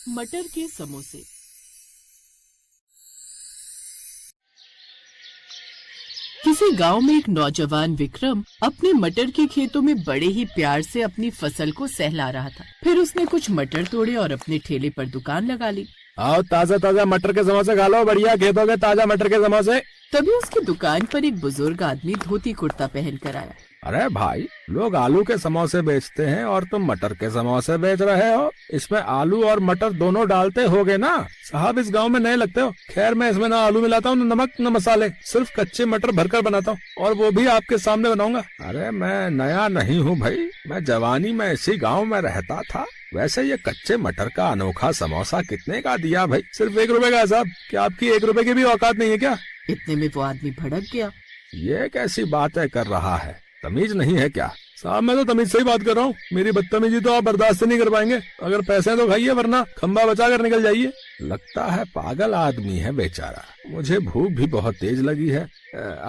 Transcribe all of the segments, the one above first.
मटर के समोसे। किसी गांव में एक नौजवान विक्रम अपने मटर के खेतों में बड़े ही प्यार से अपनी फसल को सहला रहा था। फिर उसने कुछ मटर तोड़े और अपने ठेले पर दुकान लगा ली। आओ ताजा ताजा मटर के समोसे खा लो, बढ़िया खेतों के ताजा मटर के समोसे। तभी उसकी दुकान पर एक बुजुर्ग आदमी धोती कुर्ता पहन कर आया। अरे भाई, लोग आलू के समोसे बेचते हैं और तुम मटर के समोसे बेच रहे हो। इसमें आलू और मटर दोनों डालते होगे ना? साहब, इस गांव में नए लगते हो। खैर, मैं इसमें ना आलू मिलाता हूँ, न नमक न मसाले, सिर्फ कच्चे मटर भरकर बनाता हूँ, और वो भी आपके सामने बनाऊंगा। अरे मैं नया नहीं हूँ भाई, मैं जवानी में इसी गाँव में रहता था। वैसे ये कच्चे मटर का अनोखा समोसा कितने का दिया भाई? सिर्फ 1 रुपए का साहब। क्या आपकी 1 रुपए की भी औकात नहीं है क्या? इतने में वो आदमी भड़क गया। ये कैसी बातें कर रहा है? तमीज नहीं है क्या? साहब, मैं तो तमीज से ही बात कर रहा हूँ। मेरी बदतमीजी तो आप बर्दाश्त नहीं कर पाएंगे। अगर पैसे हैं तो खाइए, वरना खंबा बचा कर निकल जाइए। लगता है पागल आदमी है बेचारा। मुझे भूख भी बहुत तेज लगी है।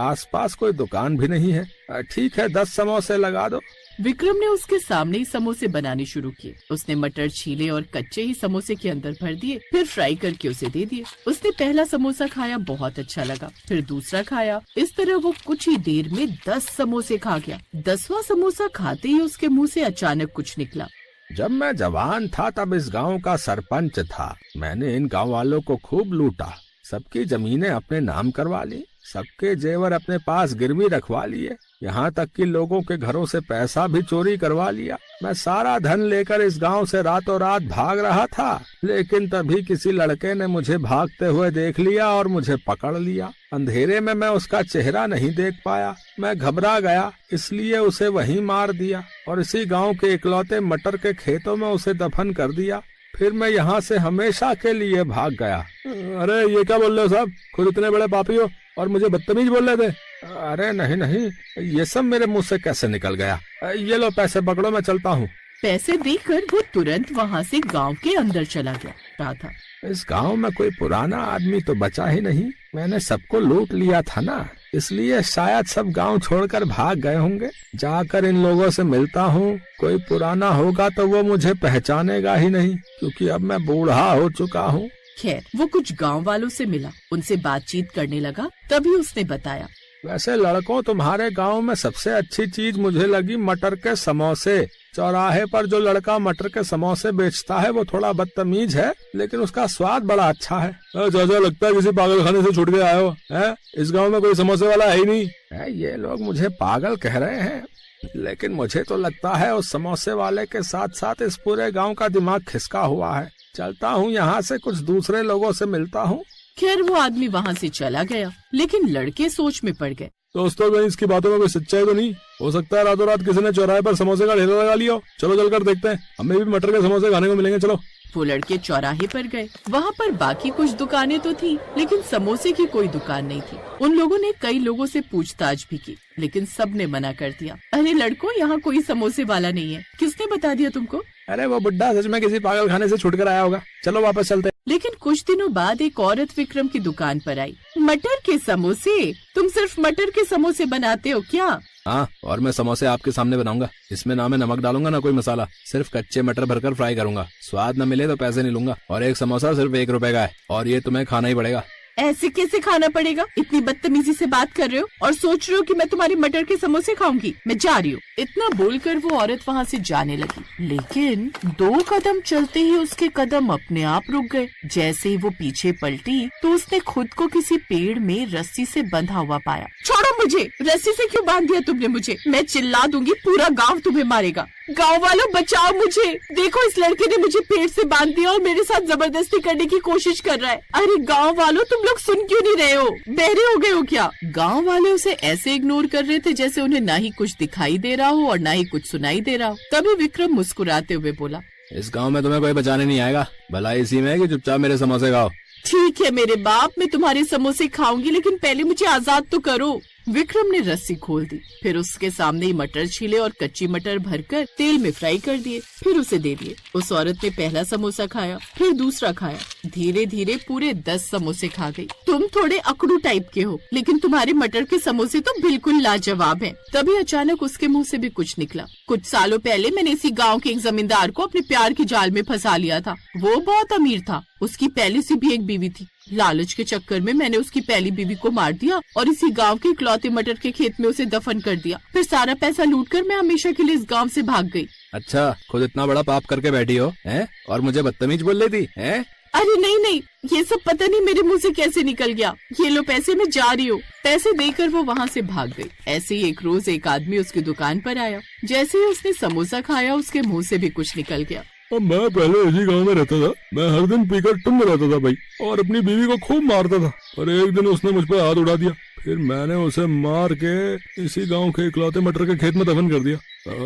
आसपास कोई दुकान भी नहीं है। ठीक है, 10 समोसे लगा दो। विक्रम ने उसके सामने ही समोसे बनाने शुरू किए। उसने मटर छीले और कच्चे ही समोसे के अंदर भर दिए, फिर फ्राई करके उसे दे दिए। उसने पहला समोसा खाया, बहुत अच्छा लगा। फिर दूसरा खाया। इस तरह वो कुछ ही देर में 10 समोसे खा गया। 10वां समोसा खाते ही उसके मुंह से अचानक कुछ निकला। जब मैं जवान था तब इस गांव का सरपंच था। मैंने इन गांव वालों को खूब लूटा, सबकी जमीनें अपने नाम करवा ली, सबके जेवर अपने पास गिरवी रखवा लिए, यहाँ तक कि लोगों के घरों से पैसा भी चोरी करवा लिया। मैं सारा धन लेकर इस गांव से रातों रात भाग रहा था, लेकिन तभी किसी लड़के ने मुझे भागते हुए देख लिया और मुझे पकड़ लिया। अंधेरे में मैं उसका चेहरा नहीं देख पाया। मैं घबरा गया, इसलिए उसे वहीं मार दिया और इसी गांव के इकलौते मटर के खेतों में उसे दफन कर दिया। फिर मैं यहाँ से हमेशा के लिए भाग गया। अरे ये क्या बोल रहे हो साहब? खुद इतने बड़े पापी हो और मुझे बदतमीज बोल रहे थे? अरे नहीं नहीं, ये सब मेरे मुंह से कैसे निकल गया? ये लो पैसे पकड़ो, मैं चलता हूँ। पैसे देकर वो तुरंत वहाँ से गांव के अंदर चला गया था। इस गांव में कोई पुराना आदमी तो बचा ही नहीं। मैंने सबको लूट लिया था ना, इसलिए शायद सब गांव छोड़कर भाग गए होंगे। जाकर इन लोगों से मिलता हूँ। कोई पुराना होगा तो वो मुझे पहचानेगा ही नहीं, क्योंकि अब मैं बूढ़ा हो चुका हूँ। खैर, वो कुछ गांव वालों से मिला, उनसे बातचीत करने लगा। तभी उसने बताया, वैसे लड़कों, तुम्हारे गांव में सबसे अच्छी चीज मुझे लगी मटर के समोसे। चौराहे पर जो लड़का मटर के समोसे बेचता है वो थोड़ा बदतमीज है, लेकिन उसका स्वाद बड़ा अच्छा है। चाचा, लगता है किसी पागल खाने से छूट के आए हो। इस गांव में कोई समोसे वाला है ही नहीं। ये लोग मुझे पागल कह रहे हैं, लेकिन मुझे तो लगता है उस समोसे वाले के साथ साथ इस पूरे गाँव का दिमाग खिसका हुआ है। चलता हूँ यहाँ से, कुछ दूसरे लोगों से मिलता हूँ। खैर, वो आदमी वहाँ से चला गया, लेकिन लड़के सोच में पड़ गए। दोस्तों, कहीं इसकी बातों में कोई सच्चाई तो नहीं? हो सकता है रातों रात किसी ने चौराहे पर समोसे का ठेला लगा लिया हो। चलो चलकर देखते हैं, हमें भी मटर के समोसे खाने को मिलेंगे। चलो। वो लड़के चौराहे पर गए। वहाँ पर बाकी कुछ दुकानें तो थी, लेकिन समोसे की कोई दुकान नहीं थी। उन लोगों ने कई लोगों से पूछताछ भी की, लेकिन सब ने मना कर दिया। अरे लड़कों, यहाँ कोई समोसे वाला नहीं है। किसने बता दिया तुमको? अरे वो बुड्ढा सच में किसी पागल खाने से छुटकर आया होगा। चलो वापस चलते। लेकिन कुछ दिनों बाद एक औरत विक्रम की दुकान पर आई। मटर के समोसे? तुम सिर्फ मटर के समोसे बनाते हो क्या? हाँ, और मैं समोसे आपके सामने बनाऊंगा। इसमें ना मैं नमक डालूंगा ना कोई मसाला, सिर्फ कच्चे मटर भरकर फ्राई करूंगा। स्वाद न मिले तो पैसे नहीं लूंगा, और एक समोसा सिर्फ 1 रुपए का है, और ये तुम्हें खाना ही पड़ेगा। ऐसे कैसे खाना पड़ेगा? इतनी बदतमीजी से बात कर रहे हो और सोच रहे हो कि मैं तुम्हारी मटर के समोसे खाऊंगी? मैं जा रही हूँ। इतना बोलकर वो औरत वहाँ से जाने लगी, लेकिन 2 कदम चलते ही उसके कदम अपने आप रुक गए। जैसे ही वो पीछे पलटी तो उसने खुद को किसी पेड़ में रस्सी से बंधा हुआ पाया। छोड़ो मुझे! रस्सी से क्यों बांध दिया तुमने मुझे? मैं चिल्ला दूंगी, पूरा गाँव तुम्हें मारेगा। गाँव वालों, बचाओ मुझे! देखो, इस लड़के ने मुझे पेड़ से बांध दिया और मेरे साथ जबरदस्ती करने की कोशिश कर रहा है। अरे गाँव वालों, तुम लोग सुन क्यों नहीं रहे हो? बहरे हो गए हो क्या? गाँव वाले उसे ऐसे इग्नोर कर रहे थे जैसे उन्हें ना ही कुछ दिखाई दे रहा हो और ना ही कुछ सुनाई दे रहा हो। तभी विक्रम मुस्कुराते हुए बोला, इस गांव में तुम्हें कोई बचाने नहीं आएगा। भला इसी में है कि चुपचाप मेरे समोसे खाओ। ठीक है मेरे बाप, मैं तुम्हारे समोसे खाऊंगी, लेकिन पहले मुझे आजाद तो करो। विक्रम ने रस्सी खोल दी, फिर उसके सामने ही मटर छीले और कच्ची मटर भरकर तेल में फ्राई कर दिए, फिर उसे दे दिए। उस औरत ने पहला समोसा खाया, फिर दूसरा खाया, धीरे धीरे पूरे 10 समोसे खा गई। तुम थोड़े अकड़ू टाइप के हो, लेकिन तुम्हारे मटर के समोसे तो बिल्कुल लाजवाब हैं। तभी अचानक उसके मुंह से भी कुछ निकला। कुछ सालों पहले मैंने इसी गाँव के एक जमींदार को अपने प्यार की जाल में फंसा लिया था। वो बहुत अमीर था, उसकी पहले से भी एक बीवी थी। लालच के चक्कर में मैंने उसकी पहली बीवी को मार दिया और इसी गांव के इकलौते मटर के खेत में उसे दफन कर दिया। फिर सारा पैसा लूटकर मैं हमेशा के लिए इस गांव से भाग गई। अच्छा, खुद इतना बड़ा पाप करके बैठी हो हैं और मुझे बदतमीज बोल रही थी हैं? अरे नहीं, ये सब पता नहीं मेरे मुंह से कैसे निकल गया। ये लो पैसे, मैं जा रही हूँ। पैसे देकर वो वहाँ से भाग गई। ऐसे ही एक रोज एक आदमी उसकी दुकान पर आया। जैसे ही उसने समोसा खाया, उसके मुंह से भी कुछ निकल गया। मैं पहले इसी गांव में रहता था। मैं हर दिन पीकर टुंग रहता था भाई, और अपनी बीवी को खूब मारता था। और एक दिन उसने मुझ पर हाथ उड़ा दिया, फिर मैंने उसे मार के इसी गांव के इकलौते मटर के खेत में दफन कर दिया।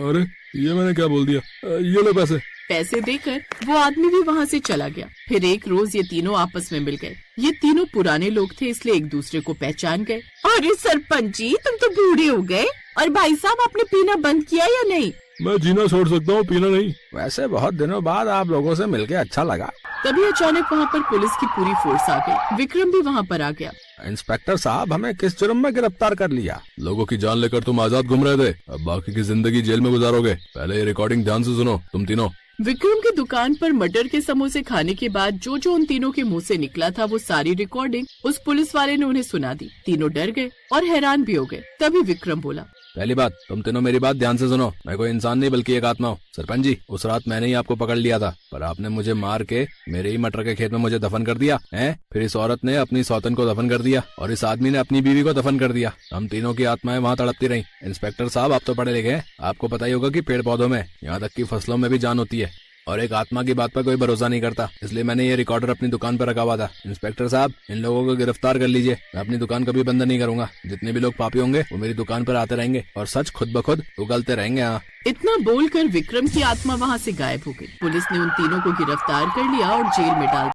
अरे ये मैंने क्या बोल दिया? ये लो पैसे। पैसे देकर वो आदमी भी वहाँ से चला गया। फिर एक रोज ये तीनों आपस में मिल गए। ये तीनों पुराने लोग थे, इसलिए एक दूसरे को पहचान गए। अरे सरपंच जी, तुम तो बूढ़े हो गए। और भाई साहब, आपने पीना बंद किया या नहीं? मैं जीना छोड़ सकता हूँ, पीना नहीं। वैसे बहुत दिनों बाद आप लोगों से मिलके अच्छा लगा। तभी अचानक वहाँ पर पुलिस की पूरी फोर्स आ गई। विक्रम भी वहाँ पर आ गया। इंस्पेक्टर साहब, हमें किस जुर्म में गिरफ्तार कर लिया? लोगों की जान लेकर तुम आजाद घूम रहे थे, अब बाकी की जिंदगी जेल में गुजारोगे। पहले ये रिकॉर्डिंग ध्यान से सुनो तुम तीनों। विक्रम की दुकान पर मटर के समोसे खाने के बाद जो जो उन तीनों के मुंह से निकला था, वो सारी रिकॉर्डिंग उस पुलिस वाले ने उन्हें सुना दी। तीनों डर गए और हैरान भी हो गए। तभी विक्रम बोला, पहली बात, तुम तीनों मेरी बात ध्यान से सुनो। मैं कोई इंसान नहीं बल्कि एक आत्मा हूँ। सरपंच जी, उस रात मैंने ही आपको पकड़ लिया था, पर आपने मुझे मार के मेरे ही मटर के खेत में मुझे दफन कर दिया है। फिर इस औरत ने अपनी सौतन को दफन कर दिया और इस आदमी ने अपनी बीवी को दफन कर दिया। हम तीनों की आत्माएं वहाँ तड़पती रही। इंस्पेक्टर साहब, आप तो पढ़े लिखे हैं, आपको पता ही होगा कि पेड़ पौधों में, यहाँ तक कि फसलों में भी जान होती है, और एक आत्मा की बात पर कोई भरोसा नहीं करता। इसलिए मैंने ये रिकॉर्डर अपनी दुकान पर रखा हुआ था। इंस्पेक्टर साहब, इन लोगों को गिरफ्तार कर लीजिए। मैं अपनी दुकान कभी बंद नहीं करूंगा। जितने भी लोग पापी होंगे वो मेरी दुकान पर आते रहेंगे और सच खुद ब खुद उगलते रहेंगे। हाँ। इतना बोलकर विक्रम की आत्मा वहाँ से गायब हो गई। पुलिस ने उन तीनों को गिरफ्तार कर लिया और जेल में डाल